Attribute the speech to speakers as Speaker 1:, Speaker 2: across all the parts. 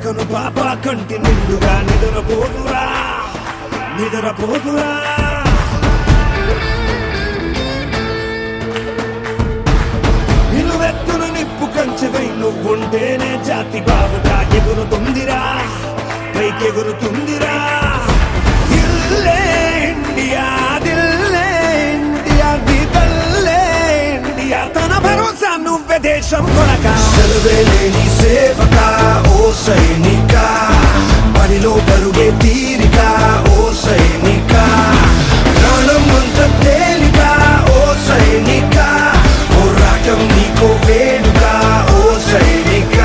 Speaker 1: కను పాప కంటి నిండుగా నిద్రపోదురా నిద్రపోదురా. నిలువెత్తున నిప్పు కంచెవై నువ్వుంటేనే జాతి బావుగా ఎగురుతుందిరా పైకెగురుతుందిరా. ఇల్లే ఇండియా దిల్లే ఇండియా నీ తల్లే ఇండియా తన భరోసా నువ్వే దేశం కొనక. సెలవే లేని సేవక ఓ సైనిక పనిలో పరుగే తీరిక ఓ సైనిక ప్రాణం అంత తేలిక ఓ సైనిక పోరాటం నీకో వేడుక ఓ సైనిక.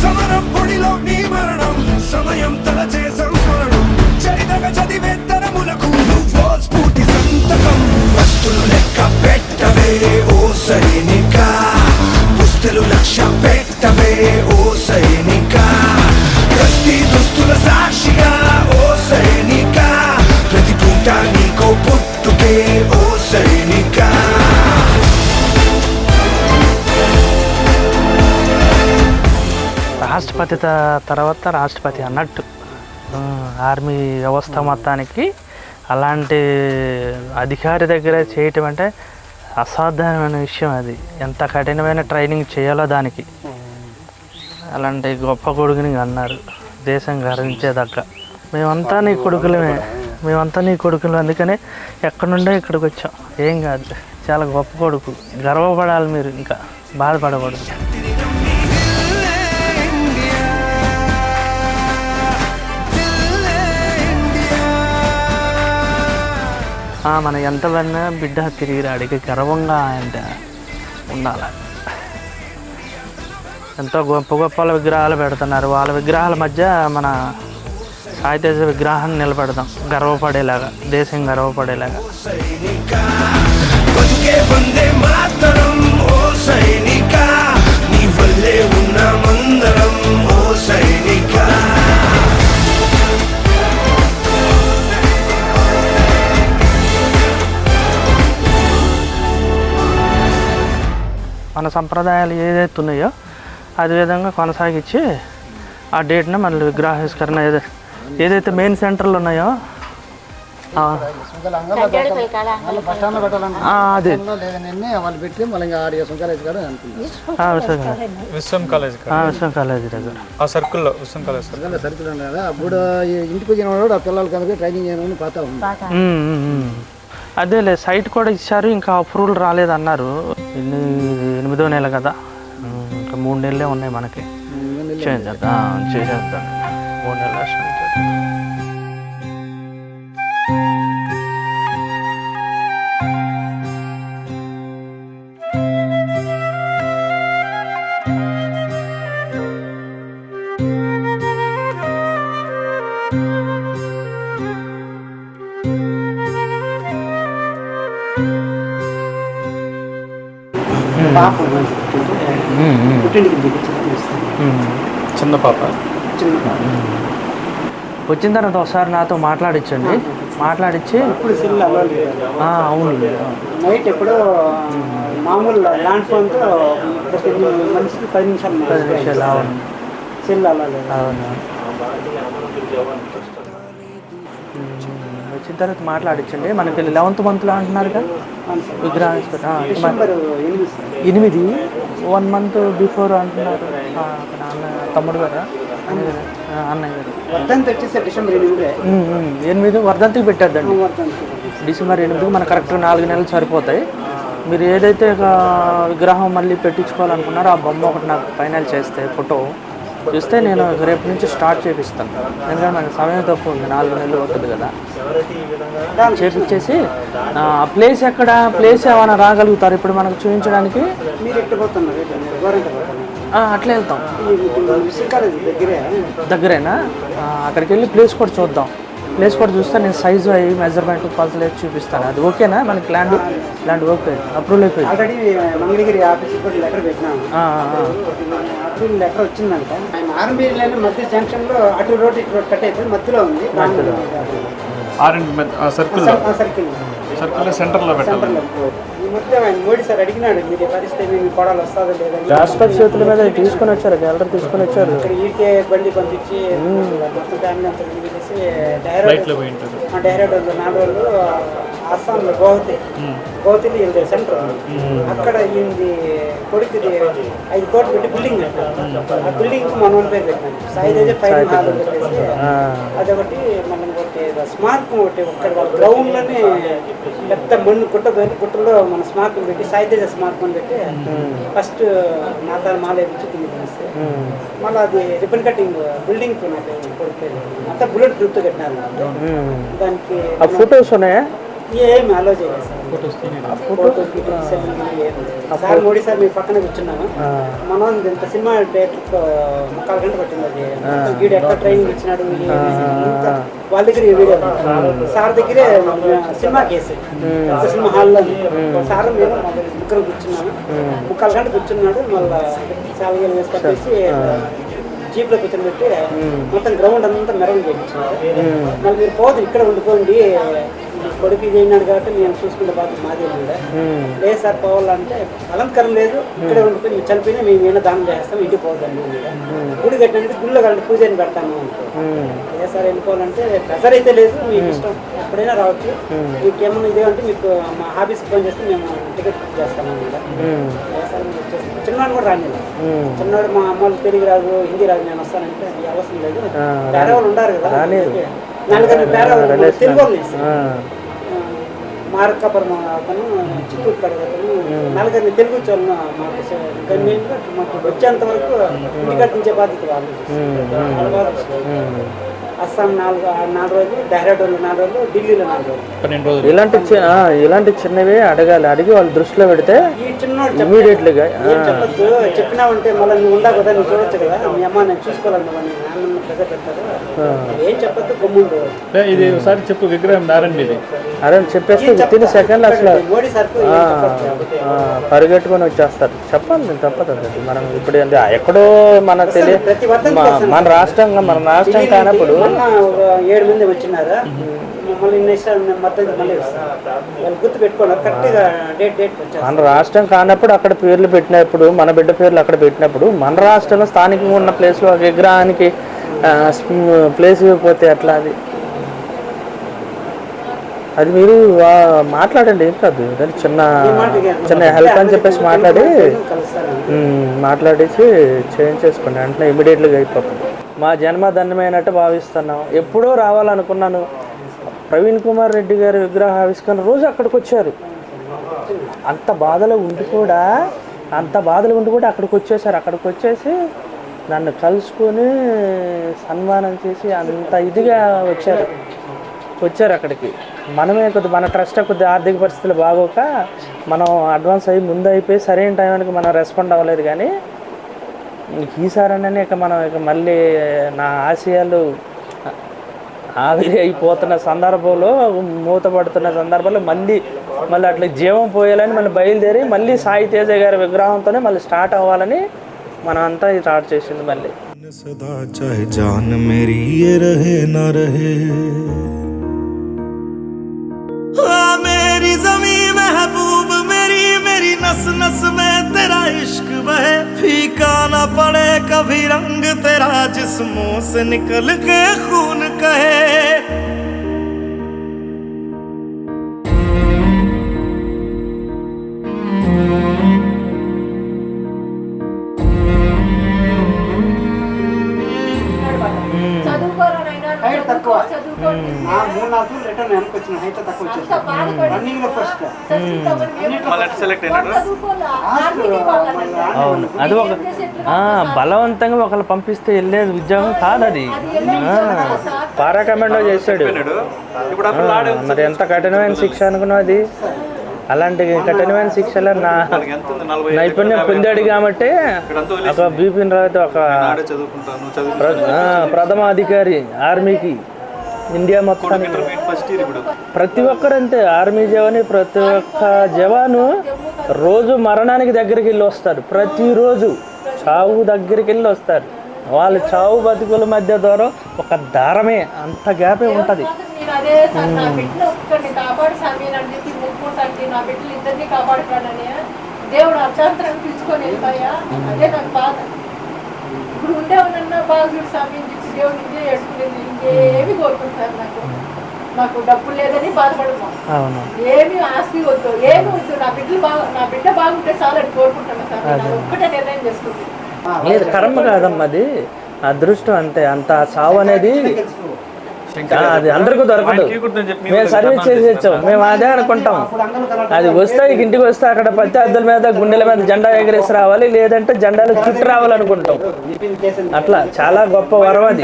Speaker 1: సమరం పొడిలో నీ మరణం సమయం తలచే సంస్మరణం చరితగ చదివే తరములకు నువ్వో స్ఫూర్తి సంతకం. వస్తులు లెక్క పెట్టవే ఓ సైనిక పుస్తలు లక్ష్య పెట్టవే ఓ సైనిక కష్టి దుస్తుల సాక్షిగా ఓ సైనిక ప్రతి పూట నీకో పుట్టుకే ఓ సైనిక.
Speaker 2: రాష్ట్రపతి తర్వాత రాష్ట్రపతి అన్నట్టు ఆర్మీ వ్యవస్థ మొత్తానికి అలాంటి అధికారి దగ్గర చేయటం అంటే అసాధ్యమైన విషయం. అది ఎంత కఠినమైన ట్రైనింగ్ చేయాలో దానికి. అలాంటి గొప్ప కొడుకుని అన్నారు దేశం గర్వించేదగ్గ. మేమంతా నీ కొడుకులమే అందుకనే ఎక్కడి నుండో ఇక్కడికి వచ్చాం. ఏం కాదు, చాలా గొప్ప కొడుకు, గర్వపడాలి మీరు, ఇంకా బాధపడకూడదు. మన ఎంత పడినా బిడ్డ తిరిగి రాడికి గర్వంగా ఆయన ఉండాలి. ఎంతో గొప్ప గొప్ప విగ్రహాలు పెడుతున్నారు. వాళ్ళ విగ్రహాల మధ్య మన సాయితేజ విగ్రహాన్ని నిలబెడదాం గర్వపడేలాగా, దేశం గర్వపడేలాగా. మన సంప్రదాయాలు ఏదైతే ఉన్నాయో అదే విధంగా కొనసాగించి ఆ డేట్ని మళ్ళీ విగ్రహావిష్కరణ ఏదైతే మెయిన్ సెంటర్లు ఉన్నాయో అదే
Speaker 3: విశ్వం కాలేజ్
Speaker 2: దగ్గర
Speaker 3: సర్కిల్లో విశ్వం కాలేజ్
Speaker 4: సర్కిల్ ఉంది కదా. అప్పుడు ఇంటికి వచ్చిన వాడు పిల్లలకి అందరికీ ట్రైనింగ్ చేయమని పోతా ఉంది.
Speaker 2: అదేలే సైట్ కూడా ఇచ్చారు, ఇంకా అప్రూవల్ రాలేదన్నారు. 8వ నెల కదా, ఇంకా 3 నెలలే ఉన్నాయి మనకి. చేసేద్దాం 3 నెలల
Speaker 3: చిన్న పాప
Speaker 2: వచ్చిన తర్వాత ఒకసారి నాతో మాట్లాడించండి. మాట్లాడించి అవును
Speaker 4: నైట్ ఎప్పుడో మామూలు ల్యాండ్ ఫోన్తో మనిషికి 10 నిమిషాలు
Speaker 2: అవును
Speaker 4: సెల్ అలా
Speaker 2: అవును. వచ్చిన తర్వాత మాట్లాడించండి. మనకి 11th మంత్లో అంటున్నారుగా విగ్రహం 8 1 మంత్ బిఫోర్ అంటున్నారు. తమ్ముడు గారా అన్నయ్య గారు
Speaker 4: వర్ధంతి వచ్చేసి డిసెంబర్
Speaker 2: 8 వర్ధంతికి పెట్టేద్దండి. డిసెంబర్ 8 మన కరెక్ట్గా 4 నెలలు సరిపోతాయి. మీరు ఏదైతే విగ్రహం మళ్ళీ పెట్టించుకోవాలనుకున్నారో ఆ బొమ్మ ఒకటి నాకు ఫైనల్ చేస్తే ఫోటో చూస్తే నేను రేపు నుంచి స్టార్ట్ చేపిస్తాను. ఎందుకంటే నాకు సమయం తక్కువ ఉంది, 4 నెలలు అవుతుంది కదా. చేపించేసి ఆ ప్లేస్ ఎక్కడ, ప్లేస్ ఏమైనా రాగలుగుతారు ఇప్పుడు మనకు చూపించడానికి?
Speaker 4: మీరు ఎట్టుకుపోతున్నారు
Speaker 2: అట్లా వెళ్తాం,
Speaker 4: దగ్గరే
Speaker 2: దగ్గరేనా? అక్కడికి వెళ్ళి ప్లేస్ కూడా చూద్దాం. ప్లేస్ కూడా చూస్తే నేను సైజు అయ్యి మెజర్మెంట్ కొలతలు వేసి చూపిస్తాను. అది ఓకేనా మనకి? ల్యాండ్ ఓకే, అప్రూవల్ అయిపోయింది.
Speaker 4: ఆల్రెడీ మంగళగిరి ఆఫీస్కి కూడా లెటర్ పెట్టినాము. అప్రూవల్ లెటర్ వచ్చిందంట. ఆర్ఎంబీ లైన్ మధ్య జంక్షన్లో అటు రోడ్ ఇటు రోడ్ కట్ అయిపోయి మధ్యలో ఉంది.
Speaker 3: సర్కిల్ సెంటర్లో పెట్టాలి.
Speaker 4: ఈ మధ్య మోడీ సార్ అడిగినాడు, మీరు పరిస్థితి మీ కోడలు వస్తుందో లేదని.
Speaker 2: రాష్ట్రపతి చేతుల మీద తీసుకొని వచ్చారు, గ్యాలరీ తీసుకొని వచ్చారు.
Speaker 4: ఇక్కడ ఈకే బండి పంపించి మొత్తం ఫ్యామిలీ అంతా చేసి డైరెక్ట్ 4 రోజులు అస్సాంలో గౌహతిలో వెళ్తారు సెంటర్. అక్కడ ఈయనది కొడుకుది 5 కోట్లు పెట్టి బిల్డింగ్ పెట్టారు. ఆ బిల్డింగ్ మన వాళ్ళ పేరు పెట్టినాను, సాయిదేజ ఫైనల్ హాల్ పెట్టేసి అదొకటి మనం ఒకటి స్మారకం ఒకటి ఒక్కడ గ్రౌండ్లోనే పెద్ద మಣ್ಣు గుట్టలో మన స్మారకం పెట్టి సాయిదేజ స్మారకం పెట్టి ఫస్ట్ నాతో మాల వేపించి తినేసి మళ్ళీ అది రిబన్ కటింగ్ బిల్డింగ్ నాకు కొడుకు అంతా బుల్లెట్ ప్రూఫ్తో కట్టినారు. దానికి
Speaker 2: ఫొటోస్ ఉన్నాయా?
Speaker 4: ఏమి అలో చేయలేదు సార్. మోడీ సార్ మీ పక్కన కూర్చున్నాను. మనం ఇంత సినిమా డైరెక్టర్ 3 గంటలు పట్టింది. అది వీడు ఎక్కడ ట్రైనింగ్ ఇచ్చినాడు వాళ్ళ దగ్గర వీడియో సార్ దగ్గరే సినిమా కేసు సినిమా హాల్లో సార్ మేము 3 కూర్చున్నాను. 3 గంటలు కూర్చున్నాడు. మళ్ళీ సాలగీలు వేసి కట్టేసి జీప్లో కూర్చొని మొత్తం గ్రౌండ్ అంతా మెరవని చేయించారు. మళ్ళీ మీరు పోదు ఇక్కడ ఉండిపోండి, కొడుకు చేయనాడు కాబట్టి నేను చూసుకుంటే బాగా మాది ఉండే. లేదు సార్ పోవాలంటే అలంకరణ లేదు, ఇక్కడే ఉండిపోయి మీరు చనిపోయినా మేము ఏమైనా దానం చేస్తాం, ఇంటికి పోదండి. గుడి కట్టినంటే గుడిలో కలిసి పూజని పెడతాను అనుకో. ఏ సార్ వెళ్ళిపోవాలంటే ప్రెజర్ అయితే లేదు, మీకు ఇష్టం ఎప్పుడైనా రావచ్చు. మీకు ఏమన్నా ఇదే అంటే మీకు మా ఆఫీస్కి ఫోన్ చేస్తే మేము టికెట్ బుక్ చేస్తాము. ఏ సార్ మీరు వచ్చేస్తాం. చిన్నవాడు కూడా రాని, చిన్నవాడు మా అమ్మ వాళ్ళు తెలుగు రాదు హిందీ రాదు, నేను వస్తానంటే అది అవసరం లేదు. వేరే వాళ్ళు ఉంటారు కదా, 4 వేరే వాళ్ళు తెలుగు వాళ్ళు మార్కాపురం అతను చిత్తూరు కడగతను 4 తెలుగు వచ్చాను. మాకు కన్వీనియంట్గా మాకు వచ్చేంత వరకు ఇంటి కట్టించే బాధ్యత వాళ్ళు. అస్సాం 4 రోజులు, డెహ్రాడూన్లో 4 రోజులు, ఢిల్లీలో 4 రోజులు.
Speaker 2: ఇలాంటి చిన్నవి అడగాలి, అడిగి వాళ్ళు దృష్టిలో పెడితే
Speaker 4: ఈ చిన్నోడు ఇమీడియట్లీగా చెప్పద్దు. చెప్పినావంటే మళ్ళీ నువ్వు ఉండా కదా, నువ్వు చూడొచ్చు కదా, మీ అమ్మ నేను చూసుకోవాలన్నా ప్రెజర్ పెడతారు. ఏం చెప్పద్దు, గమ్ముండు.
Speaker 3: ఇది ఒకసారి చెప్పు, విగ్రహం నారాయణ
Speaker 2: అరే చెప్పేస్తే 3 సెకండ్లు అసలు
Speaker 4: మోడీ సార్
Speaker 2: పరిగెట్టుకొని వచ్చేస్తారు. చెప్పాలి, నేను తప్పదు. మనం ఇప్పుడు ఎక్కడో మన తెలియదు, మన రాష్ట్రం కానప్పుడు
Speaker 4: 7 మంది వచ్చినారా, మళ్ళీ మొత్తం మళ్ళీ వాళ్ళు గుర్తు పెట్టుకున్నారు కరెక్ట్గా డేట్
Speaker 2: మన రాష్ట్రం కానప్పుడు అక్కడ పేర్లు పెట్టినప్పుడు, మన బిడ్డ పేర్లు అక్కడ పెట్టినప్పుడు, మన రాష్ట్రంలో స్థానికంగా ఉన్న ప్లేస్లో విగ్రహానికి ప్లేస్ ఇవ్వకపోతే ఎట్లా? అది మీరు మాట్లాడండి, ఏం కాదు. చిన్న హెల్ప్ అని చెప్పేసి మాట్లాడేసి చేయించేసుకోండి, అంటే ఇమీడియట్లీగా అయిపోతుంది. మా జన్మ ధన్యమైనట్టు భావిస్తున్నాం. ఎప్పుడో రావాలనుకున్నాను. ప్రవీణ్ కుమార్ రెడ్డి గారి విగ్రహ ఆవిష్కరణ రోజు అక్కడికి వచ్చారు. అంత బాధలో ఉండి కూడా అక్కడికి వచ్చేసారు. అక్కడికి వచ్చేసి నన్ను కలుసుకొని సన్మానం చేసి అంత ఇదిగా వచ్చారు అక్కడికి. మనమే మన ట్రస్ట్ కొద్ది ఆర్థిక పరిస్థితులు బాగోక మనం అడ్వాన్స్ అయ్యి ముందు అయిపోయి సరైన టైంకి మనం రెస్పాండ్ అవ్వలేదు. కానీ ఈసారి ఇక మళ్ళీ నా ఆశయాలు ఆవిరి అయిపోతున్న సందర్భంలో, మూతపడుతున్న సందర్భంలో మళ్ళీ అట్లా జీవం పోయాలని మళ్ళీ బయలుదేరి మళ్ళీ సాయి తేజ గారి విగ్రహంతోనే మళ్ళీ స్టార్ట్ అవ్వాలని మనం అంతా స్టార్ట్ చేసింది. మళ్ళీ
Speaker 1: సదా చాహే జాన్ మేరీ యే రహే నా రహే, मेरी ज़मीं महबूब मेरी नस नस में तेरा इश्क बहे, फीका ना पड़े कभी रंग तेरा जिस्मों से निकल के खून कहे.
Speaker 4: తక్కువ 3 అమర్నాథ్ రిటర్న్ వెనక్కి వచ్చిన హైట్ తక్కువ వచ్చేసి రన్నింగ్ లో ఫస్ట్
Speaker 2: అవును, అది ఒక బలవంతంగా ఒకళ్ళు పంపిస్తే వెళ్ళే ఉద్యోగం కాదు అది. పారా కమాండో చేశాడు, మరి ఎంత కఠినమైన శిక్ష అనుకున్నావు అది. అలాంటి కఠినమైన శిక్షలో నా నైపుణ్యం పొందాడు కాబట్టి ఒక బిపిన్ రావత్ ఒక ప్రథమ అధికారి ఆర్మీకి ఇండియా మొత్తానికి. ప్రతి ఒక్కరంతే, ఆర్మీ జవాన్ ప్రతి ఒక్క జవాను రోజు మరణానికి దగ్గరికి వెళ్ళి వస్తారు, ప్రతిరోజు చావు దగ్గరికి వెళ్ళి వస్తారు. వాళ్ళ చావు బతుకుల మధ్య దూరం ఒక దారమే, అంత గ్యాపే ఉంటుంది.
Speaker 5: అదే సార్, నా బిడ్డను ఒక్కడిని కాపాడు స్వామి అని చెప్పి ముక్కుంటాను, నా బిడ్డలు ఇద్దరిని కాపాడుతాడని దేవుడు అర్చాంతరం పిలుచుకొని వెళ్ళిపోయా. అదే నాకు బాధ. ఇప్పుడు ఉండే ఉన్న బాగుడు స్వామి అని చెప్పి దేవుడు ఇంకే వేసుకునేది, ఇంకేమి కోరుకుంటారు. నాకు డబ్బు లేదని బాధపడుతున్నాం, ఏమి ఆస్తి వద్దు, ఏమి వద్దు, నా బిడ్డ బాగుంటే చాలని కోరుకుంటాను సార్. నాకు ఒక్కటే నిర్ణయం చేసుకుంటాను.
Speaker 2: లేదు, కర్మ కాదమ్మా, అది అదృష్టం అంతే. అంత చావు అనేది అది అందరికీ దొరకదు. మేము సర్వీస్ చేసి వచ్చాం, మేము అదే అనుకుంటాం. అది వస్తే ఇంటికి వస్తే అక్కడ పత్తి అద్దల మీద గుండెల మీద జెండా ఎగరేసి రావాలి, లేదంటే జెండాలు చుట్టూ రావాలనుకుంటాం. అట్లా చాలా గొప్ప వరం అది.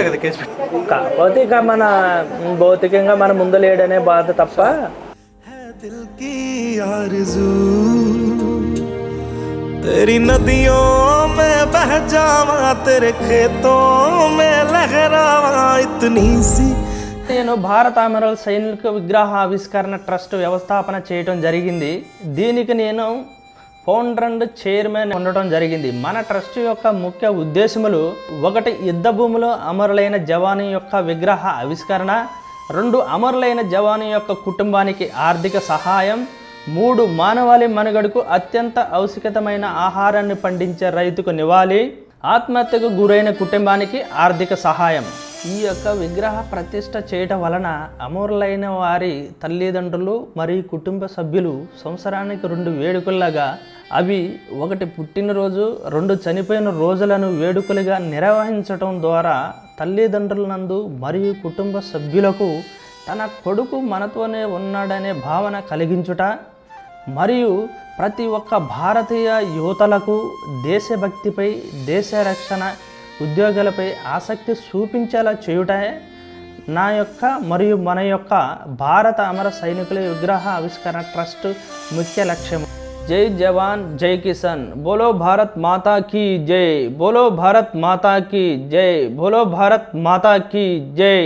Speaker 2: కాకపోతే ఇక మన భౌతికంగా మన ముందు లేడనే బాధ తప్ప.
Speaker 1: तेरी नदियों में बह जावा, तेरे खेतों में लहरावा, इतनी सी.
Speaker 2: నేను భారత అమరల సైనిక విగ్రహ ఆవిష్కరణ ట్రస్ట్ వ్యవస్థాపన చేయడం జరిగింది. దీనికి నేను ఫౌండర్ అండ్ చైర్మన్ ఉండటం జరిగింది. మన ట్రస్ట్ యొక్క ముఖ్య ఉద్దేశములు: 1 యుద్ధ భూమిలో అమరులైన జవాను యొక్క విగ్రహ ఆవిష్కరణ, 2 అమరులైన జవాను యొక్క కుటుంబానికి ఆర్థిక సహాయం, 3 మానవాళి మనుగడకు అత్యంత ఔషధమైన ఆహారాన్ని పండించే రైతుకు నివాళి, ఆత్మహత్యకు గురైన కుటుంబానికి ఆర్థిక సహాయం. ఈ యొక్క విగ్రహ ప్రతిష్ట చేయటం వలన అమరులైన వారి తల్లిదండ్రులు మరియు కుటుంబ సభ్యులు సంవత్సరానికి 2 వేడుకల్లాగా, అవి 1 పుట్టినరోజు, 2 చనిపోయిన రోజులను వేడుకలుగా నిర్వహించటం ద్వారా తల్లిదండ్రులందు మరియు కుటుంబ సభ్యులకు తన కొడుకు మనతోనే ఉన్నాడనే భావన కలిగించుట, మరియు ప్రతి ఒక్క భారతీయ యువతలకు దేశభక్తిపై, దేశ రక్షణ, ఉద్యోగాలపై ఆసక్తి చూపించేలా చేయుటే నా యొక్క మరియు మన యొక్క భారత అమర సైనికుల విగ్రహ ఆవిష్కరణ ట్రస్ట్ ముఖ్య లక్ష్యం. జై జవాన్, జై కిసాన్. బోలో భారత్ మాతా కీ జై, బోలో భారత్ మాతా కీ జై, బోలో భారత్ మాతా కీ జై.